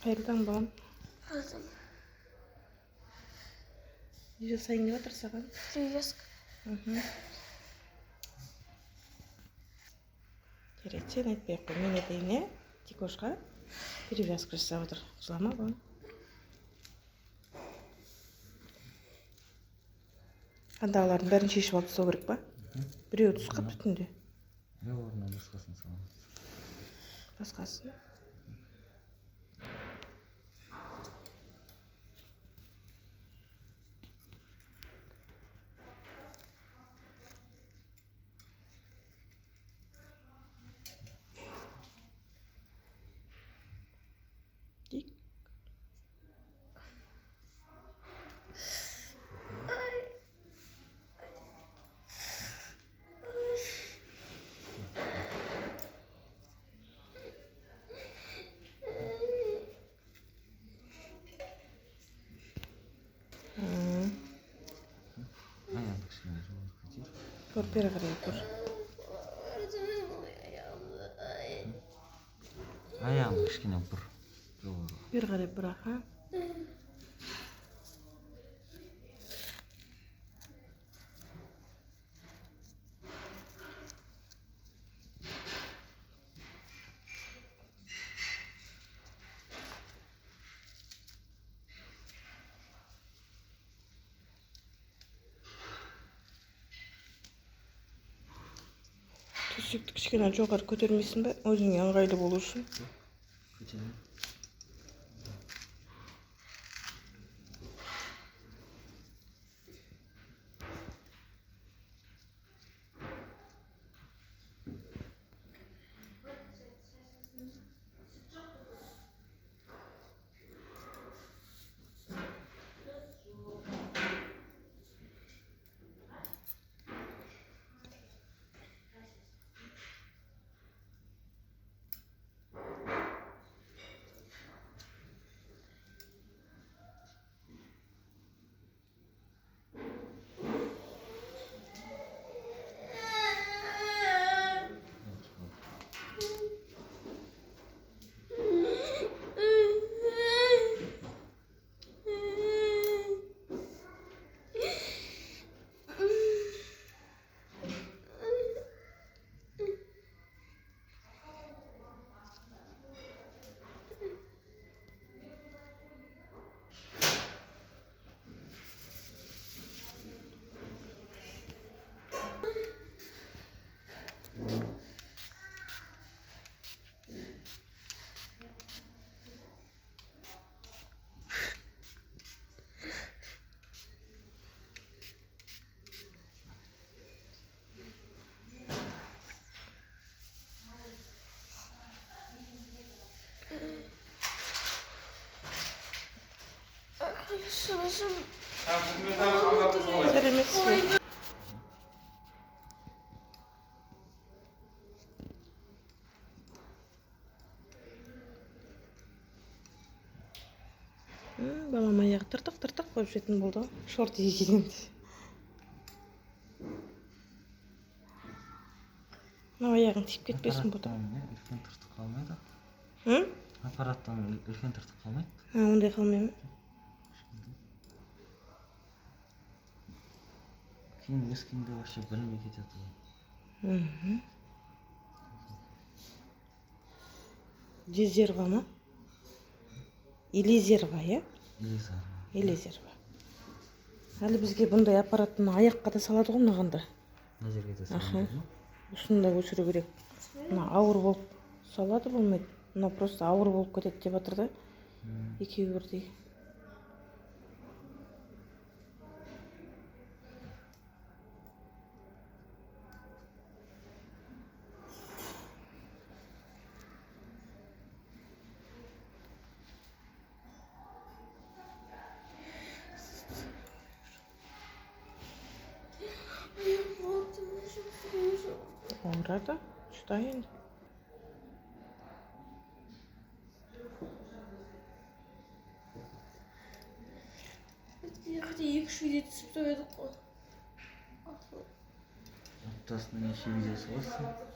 Қайырлы таң балам. Hazım. Не жасайын деп жатыр саған? Привязка. Жарайды, сен айтпай ақ қой, мен айтайын, иә? Тикошқа перевязка жасап отыр. Жылама балам. Андағылардың бәрін шешіп алып тастау керек па? Біреуі түсіп қалыпты түнде. Не орнына басқасын саламыз. Басқасын. Дик. Ayağını kışkına жуып кетер. Көр, бері қарай көр. Ayağını kışkına бұр. Бері қарай бірақ, а? Төсекті кішкене жоғары көтермейсің бе? Өзіңе ыңғайлы болу үшін. Көтеремін. Arkadaşım. Сәлеметсіз. Балам аяғы тыртық болып жүретін болды. Шорт кигенде. Мынау аяғың тиіп кетпесін болды. Үлкен тыртық қалмайды. Аппараттан үлкен тыртық қалмайды. Ондай қалмай ма? Кейін өскенде вообще білінбей кетеді. Дезерва ма? Елизерва, е? Елизарова. Әлі бізге бұндай аппараттың аяққа да салады ғой мынағанда. Мына жерге де салады ма? Осында өшіру керек. Мына ауыр болып салады болмайды. Мына просто ауыр болып кетеді деп жатыр да. Екеуі бірдей. Ауырады, шыда енді. Hadi екі-үш видео түсіп қойдық қой. Аптасына неше видео саласың?